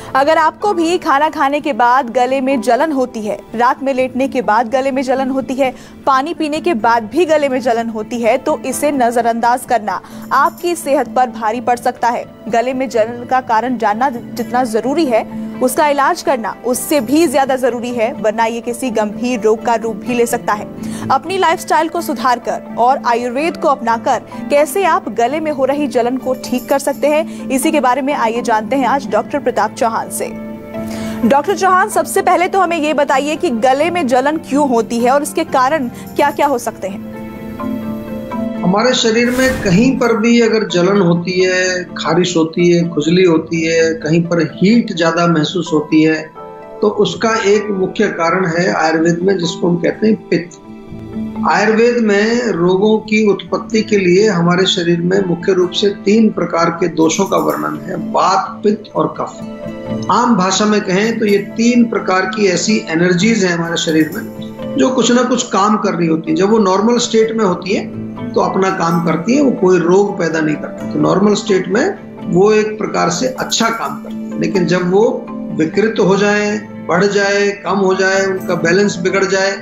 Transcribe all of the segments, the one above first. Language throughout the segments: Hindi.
अगर आपको भी खाना खाने के बाद गले में जलन होती है, रात में लेटने के बाद गले में जलन होती है, पानी पीने के बाद भी गले में जलन होती है, तो इसे नजरअंदाज करना आपकी सेहत पर भारी पड़ सकता है। गले में जलन का कारण जानना जितना जरूरी है, उसका इलाज करना उससे भी ज्यादा जरूरी है, वरना ये किसी गंभीर रोग का रूप भी ले सकता है। अपनी लाइफस्टाइल को सुधार कर और आयुर्वेद को अपनाकर कैसे आप गले में हो रही जलन को ठीक कर सकते हैं, इसी के बारे में आइए जानते हैं आज डॉक्टर प्रताप चौहान से। डॉक्टर चौहान, सबसे पहले तो हमें ये बताइए कि गले में जलन क्यों होती है और इसके कारण क्या क्या हो सकते हैं। हमारे शरीर में कहीं पर भी अगर जलन होती है, खारिश होती है, खुजली होती है, कहीं पर हीट ज्यादा महसूस होती है, तो उसका एक मुख्य कारण है आयुर्वेद में, जिसको हम कहते हैं पित्त। आयुर्वेद में रोगों की उत्पत्ति के लिए हमारे शरीर में मुख्य रूप से 3 प्रकार के दोषों का वर्णन है, वात, पित्त और कफ। आम भाषा में कहें तो ये 3 प्रकार की ऐसी एनर्जीज हैं हमारे शरीर में जो कुछ ना कुछ काम कर रही होती है। जब वो नॉर्मल स्टेट में होती है तो अपना काम करती है, वो कोई रोग पैदा नहीं करती। तो नॉर्मल स्टेट में वो एक प्रकार से अच्छा काम करती है, लेकिन जब वो विकृत हो जाए, बढ़ जाए, कम हो जाए, उनका बैलेंस बिगड़ जाए,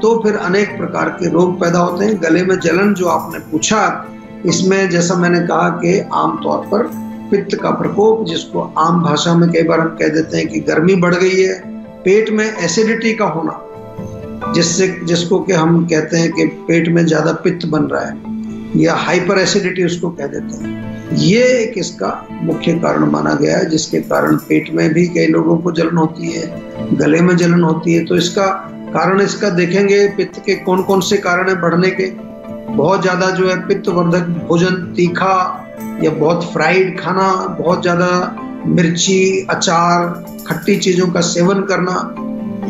तो फिर अनेक प्रकार के रोग पैदा होते हैं। गले में जलन जो आपने पूछा, इसमें जैसा मैंने कहा कि आमतौर पर पित्त का प्रकोप, जिसको आम भाषा में कई बार हम कह देते हैं कि गर्मी बढ़ गई है, पेट में एसिडिटी का होना, जिसको कि हम कहते हैं कि पेट में ज्यादा पित्त बन रहा है, या हाइपर एसिडिटी उसको कह देते हैं, ये एक इसका मुख्य कारण माना गया है, जिसके कारण पेट में भी कई लोगों को जलन होती है, गले में जलन होती है। तो इसका कारण इसका देखेंगे, पित्त के कौन कौन से कारण है बढ़ने के। बहुत ज्यादा जो है पित्तवर्धक भोजन, तीखा या बहुत फ्राइड खाना, बहुत ज्यादा मिर्ची, अचार, खट्टी चीजों का सेवन करना,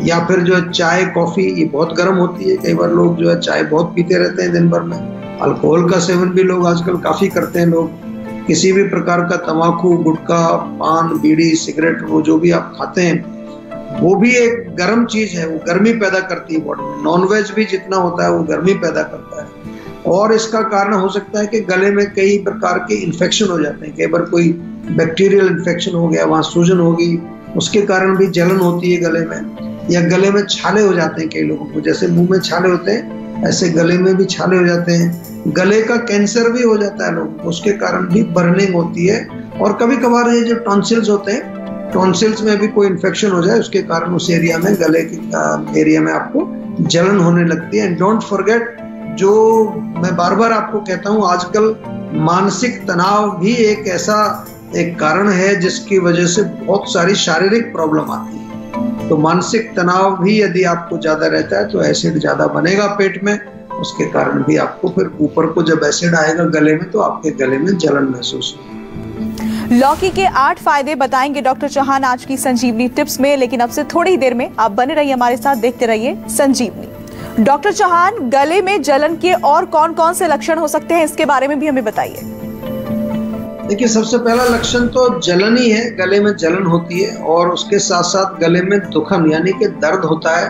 या फिर जो है चाय, कॉफी, ये बहुत गर्म होती है। कई बार लोग जो है चाय बहुत पीते रहते हैं दिन भर में। अल्कोहल का सेवन भी लोग आजकल काफी करते हैं। लोग किसी भी प्रकार का तंबाकू, गुटखा, पान, बीड़ी, सिगरेट, वो जो भी आप खाते हैं, वो भी एक गर्म चीज है, वो गर्मी पैदा करती है बॉडी में। नॉनवेज भी जितना होता है वो गर्मी पैदा करता है। और इसका कारण हो सकता है कि गले में कई प्रकार के इन्फेक्शन हो जाते हैं। कई बार कोई बैक्टीरियल इन्फेक्शन हो गया, वहां सूजन होगी, उसके कारण भी जलन होती है गले में। या गले में छाले हो जाते हैं कई लोगों को, जैसे मुंह में छाले होते हैं ऐसे गले में भी छाले हो जाते हैं। गले का कैंसर भी हो जाता है लोगों को, उसके कारण भी बर्निंग होती है। और कभी कभार ये जो टॉन्सिल्स होते हैं, टॉन्सिल्स में भी कोई इन्फेक्शन हो जाए, उसके कारण उस एरिया में, गले के एरिया में आपको जलन होने लगती है। एंड डोंट फॉरगेट, जो मैं बार बार आपको कहता हूँ, आजकल मानसिक तनाव भी एक ऐसा एक कारण है जिसकी वजह से बहुत सारी शारीरिक प्रॉब्लम आती है। तो मानसिक तनाव भी यदि आपको ज्यादा रहता है तो एसिड ज्यादा बनेगा पेट में, उसके कारण भी आपको फिर ऊपर को जब एसिड आएगा गले में तो आपके गले में जलन महसूस होगी। लौकी के 8 फायदे बताएंगे डॉक्टर चौहान आज की संजीवनी टिप्स में, लेकिन अब से थोड़ी ही देर में आप बने रहिए हमारे साथ, देखते रहिए संजीवनी। डॉक्टर चौहान, गले में जलन के और कौन कौन से लक्षण हो सकते हैं, इसके बारे में भी हमें बताइए। देखिए, सबसे पहला लक्षण तो जलन ही है। गले में जलन होती है और उसके साथ साथ गले में दुखन यानी कि दर्द होता है।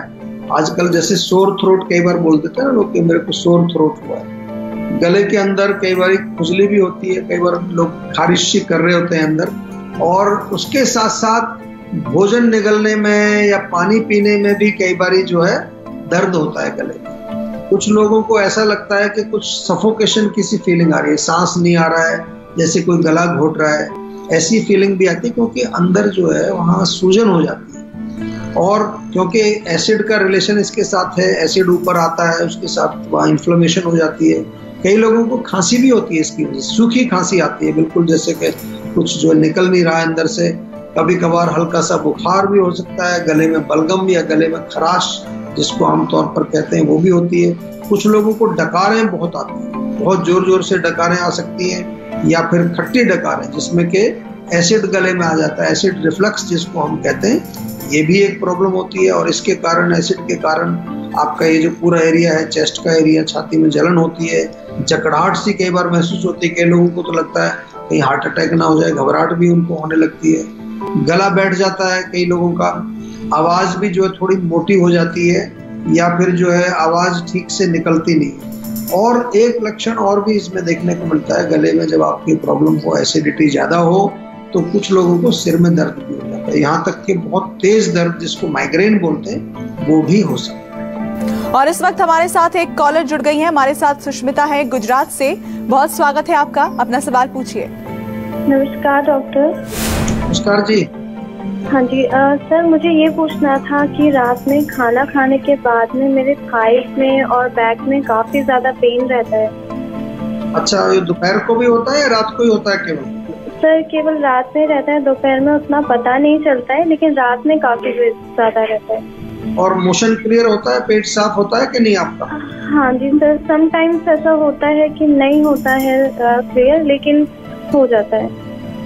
आजकल जैसे सोर थ्रोट कई बार बोल देते हैं ना लोग कि मेरे को सोर थ्रोट हुआ है। गले के अंदर कई बार खुजली भी होती है, कई बार लोग खारिश कर रहे होते हैं अंदर। और उसके साथ साथ भोजन निगलने में या पानी पीने में भी कई बार जो है दर्द होता है गले में। कुछ लोगों को ऐसा लगता है कि कुछ सफोकेशन की सी फीलिंग आ रही है, सांस नहीं आ रहा है, जैसे कोई गला घोट रहा है, ऐसी फीलिंग भी आती है, क्योंकि अंदर जो है वहाँ सूजन हो जाती है। और क्योंकि एसिड का रिलेशन इसके साथ है, एसिड ऊपर आता है, उसके साथ वहाँ इन्फ्लेमेशन हो जाती है। कई लोगों को खांसी भी होती है इसकी वजह से, सूखी खांसी आती है, बिल्कुल जैसे कि कुछ जो निकल नहीं रहा है अंदर से। कभी कभार हल्का सा बुखार भी हो सकता है, गले में बलगम या गले में खराश जिसको आमतौर पर कहते हैं वो भी होती है। कुछ लोगों को डकारें बहुत आती हैं, बहुत जोर जोर से डकारें आ सकती हैं, या फिर खट्टी डकारें जिसमें के एसिड गले में आ जाता है, एसिड रिफ्लक्स जिसको हम कहते हैं, ये भी एक प्रॉब्लम होती है। और इसके कारण, एसिड के कारण आपका ये जो पूरा एरिया है, चेस्ट का एरिया, छाती में जलन होती है, जकड़ाहट सी कई बार महसूस होती है। कई लोगों को तो लगता है कहीं हार्ट अटैक ना हो जाए, घबराहट भी उनको होने लगती है। गला बैठ जाता है कई लोगों का, आवाज भी जो है थोड़ी मोटी हो जाती है, या फिर जो है आवाज ठीक से निकलती नहीं। और एक लक्षण और भी इसमें देखने को मिलता है, गले में जब आपकी प्रॉब्लम हो, एसिडिटी ज्यादा हो, तो कुछ लोगों को सिर में दर्द भी हो जाता है। सकता है, यहाँ तक कि बहुत तेज दर्द जिसको माइग्रेन बोलते हैं वो भी हो सकता है। और इस वक्त हमारे साथ एक कॉलर जुड़ गई है, हमारे साथ सुष्मिता है गुजरात से। बहुत स्वागत है आपका, अपना सवाल पूछिए। नमस्कार डॉक्टर। नमस्कार जी। हाँ जी सर, मुझे ये पूछना था कि रात में खाना खाने के बाद में मेरे थाइस में और बैक में काफी ज्यादा पेन रहता है। अच्छा, ये दोपहर को भी होता है या रात को ही होता है केवल? सर केवल रात में रहता है, दोपहर में उतना पता नहीं चलता है, लेकिन रात में काफी ज्यादा रहता है। और मोशन क्लियर होता है, पेट साफ होता है कि नहीं आपका? हाँ जी सर, समटाइम्स ऐसा होता है कि नहीं होता है क्लियर, लेकिन हो जाता है।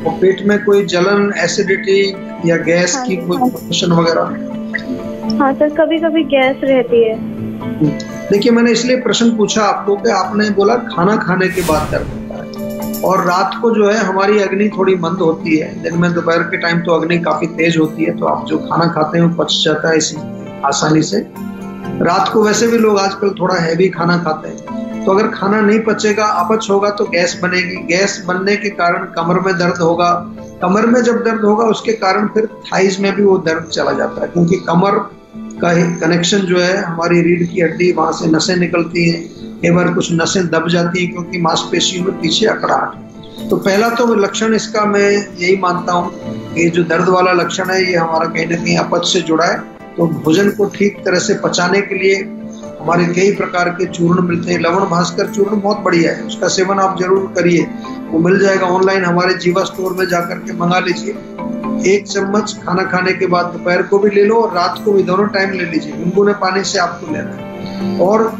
और पेट में कोई जलन, एसिडिटी या गैस की कोई मोशन वगैरह? हाँ सर, कभी कभी गैस रहती है। देखिए, मैंने इसलिए प्रश्न पूछा आपको कि आपने बोला खाना खाने के बाद दर्द होता है, और रात को जो है हमारी अग्नि थोड़ी मंद होती है। दिन में दोपहर के टाइम तो अग्नि काफी तेज होती है, तो आप जो खाना खाते हैं वो पच जाता है इसी आसानी से। रात को वैसे भी लोग आजकल थोड़ा हैवी खाना खाते हैं, तो अगर खाना नहीं पचेगा, अपच होगा तो गैस बनेगी। गैस बनने के कारण कमर में दर्द होगा। कमर में जब दर्द होगा उसके कारण फिर थाइज में भी वो दर्द चला जाता है, क्योंकि कमर का कनेक्शन जो है हमारी रीढ़ की हड्डी, वहां से नसें निकलती हैं। कई बार कुछ नसें दब जाती हैं क्योंकि मांसपेशियों में पीछे अकड़ाहट है। तो पहला तो लक्षण इसका मैं यही मानता हूँ कि जो दर्द वाला लक्षण है ये हमारा कहीं ना कहीं अपच से जुड़ा है। तो भोजन को ठीक तरह से पचाने के लिए हमारे कई प्रकार के चूर्ण मिलते हैं। लवण भास्कर चूर्ण बहुत बढ़िया है, उसका सेवन आप जरूर करिए। वो मिल जाएगा ऑनलाइन, हमारे जीवा स्टोर में जाकर के मंगा लीजिए। 1 चम्मच खाना खाने के बाद दोपहर को भी ले लो और रात को भी, दोनों टाइम ले लीजिए। गुनगुने पानी से आपको लेना है। और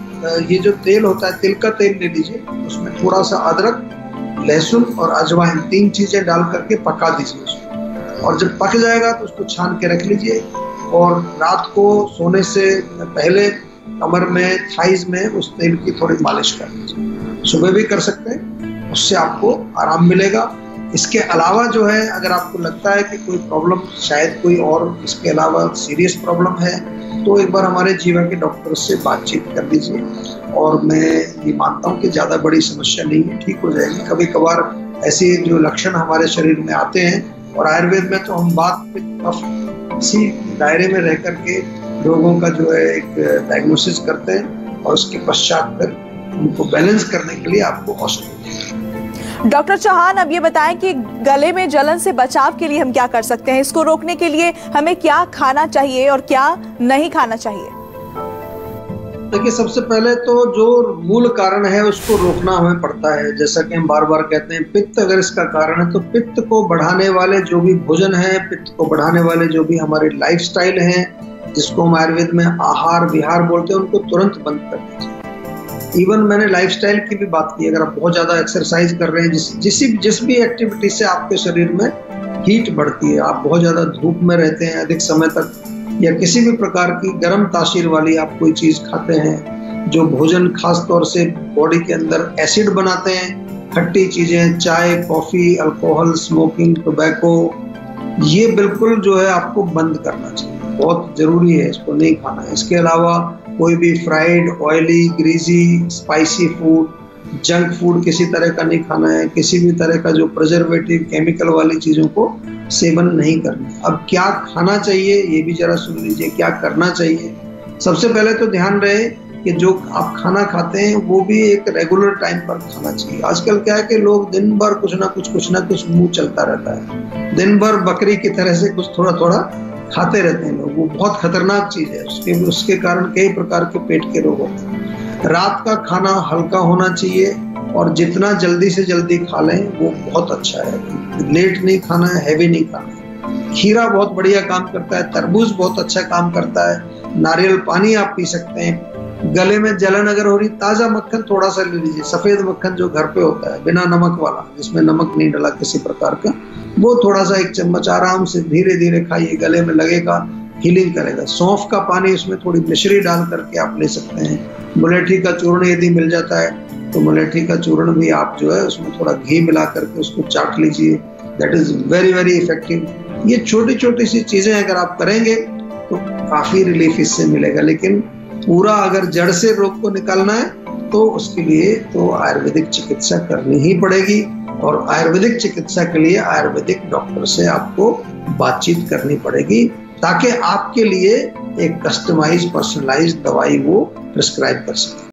ये जो तेल होता है, तिल का तेल ले लीजिए, उसमें थोड़ा सा अदरक, लहसुन और अजवाइन, 3 चीजें डाल करके पका दीजिए उसको। और जब पक जाएगा तो उसको छान के रख लीजिए। और रात को सोने से पहले कमर में, थाइज में उस तेल की थोड़ी मालिश कर लीजिए। सुबह भी कर सकते हैं, उससे आपको आराम मिलेगा। इसके अलावा जो है, अगर आपको लगता है कि कोई प्रॉब्लम, शायद कोई और इसके अलावा सीरियस प्रॉब्लम है, तो एक बार हमारे जीवा के डॉक्टर से बातचीत कर लीजिए। और मैं ये मानता हूँ कि ज़्यादा बड़ी समस्या नहीं है, ठीक हो जाएगी। कभी कभार ऐसे जो लक्षण हमारे शरीर में आते हैं, और आयुर्वेद में तो हम बात इसी दायरे में रह करके लोगों का जो है एक डायग्नोसिस करते हैं, और उसके पश्चात फिर उनको बैलेंस करने के लिए आपको औषधि देते हैं। डॉक्टर चौहान, अब ये बताएं कि गले में जलन से बचाव के लिए हम क्या कर सकते हैं? इसको रोकने के लिए हमें क्या खाना चाहिए और क्या नहीं खाना चाहिए? देखिए, सबसे पहले तो जो मूल कारण है उसको रोकना हमें पड़ता है। जैसा कि हम बार बार कहते हैं, पित्त अगर इसका कारण है तो पित्त को बढ़ाने वाले जो भी भोजन है, पित्त को बढ़ाने वाले जो भी हमारे लाइफस्टाइल हैं, जिसको हम आयुर्वेद में आहार विहार बोलते हैं, उनको तुरंत बंद कर दीजिए। इवन मैंने लाइफस्टाइल की भी बात की। अगर आप बहुत ज्यादा एक्सरसाइज कर रहे हैं, जिस भी एक्टिविटी से आपके शरीर में हीट बढ़ती है, आप बहुत ज्यादा धूप में रहते हैं अधिक समय तक, या किसी भी प्रकार की गर्म तासीर वाली आप कोई चीज खाते हैं, जो भोजन खास तौर से बॉडी के अंदर एसिड बनाते हैं, खट्टी चीजें, चाय, कॉफी, अल्कोहल, स्मोकिंग, टोबैको, ये बिल्कुल जो है आपको बंद करना चाहिए। बहुत जरूरी है, इसको नहीं खाना है। इसके अलावा कोई भी fried, oily, greasy, spicy food, junk food किसी तरह का नहीं खाना है। किसी भी तरह का जो प्रिजर्वेटिव, केमिकल वाली चीजों को सेवन नहीं करना है। अब क्या खाना चाहिए ये भी जरा सुन लीजिए, क्या करना चाहिए। सबसे पहले तो ध्यान रहे कि जो आप खाना खाते हैं वो भी एक रेगुलर टाइम पर खाना चाहिए। आजकल क्या है कि लोग दिन भर कुछ ना कुछ मुंह चलता रहता है। दिन भर बकरी की तरह से कुछ थोड़ा थोड़ा खाते रहते हैं लोग। वो बहुत खतरनाक चीज है। उसके कारण कई प्रकार के पेट के रोग होते हैं। रात का खाना हल्का होना चाहिए, और जितना जल्दी से जल्दी खा लें वो बहुत अच्छा है। लेट नहीं खाना है, हैवी नहीं खाना है। खीरा बहुत बढ़िया काम करता है, तरबूज बहुत अच्छा काम करता है, नारियल पानी आप पी सकते हैं। गले में जलन अगर हो रही, ताजा मक्खन थोड़ा सा ले लीजिए, सफेद मक्खन जो घर पे होता है, बिना नमक वाला, जिसमें नमक नहीं डला किसी प्रकार का, वो थोड़ा सा 1 चम्मच आराम से धीरे धीरे खाइए, गले में लगेगा, हीलिंग करेगा। सौंफ का पानी, उसमें थोड़ी मिश्री डाल करके आप ले सकते हैं। मुलेठी का चूर्ण यदि मिल जाता है तो मुलेठी का चूर्ण भी आप जो है उसमें थोड़ा घी मिला करके उसको चाट लीजिए। That is very very effective. ये छोटी छोटी सी चीजें अगर आप करेंगे तो काफी रिलीफ इससे मिलेगा। लेकिन पूरा अगर जड़ से रोग को निकालना है तो उसके लिए तो आयुर्वेदिक चिकित्सा करनी ही पड़ेगी। और आयुर्वेदिक चिकित्सा के लिए आयुर्वेदिक डॉक्टर से आपको बातचीत करनी पड़ेगी ताकि आपके लिए एक कस्टमाइज पर्सनलाइज्ड दवाई वो प्रिस्क्राइब कर सके।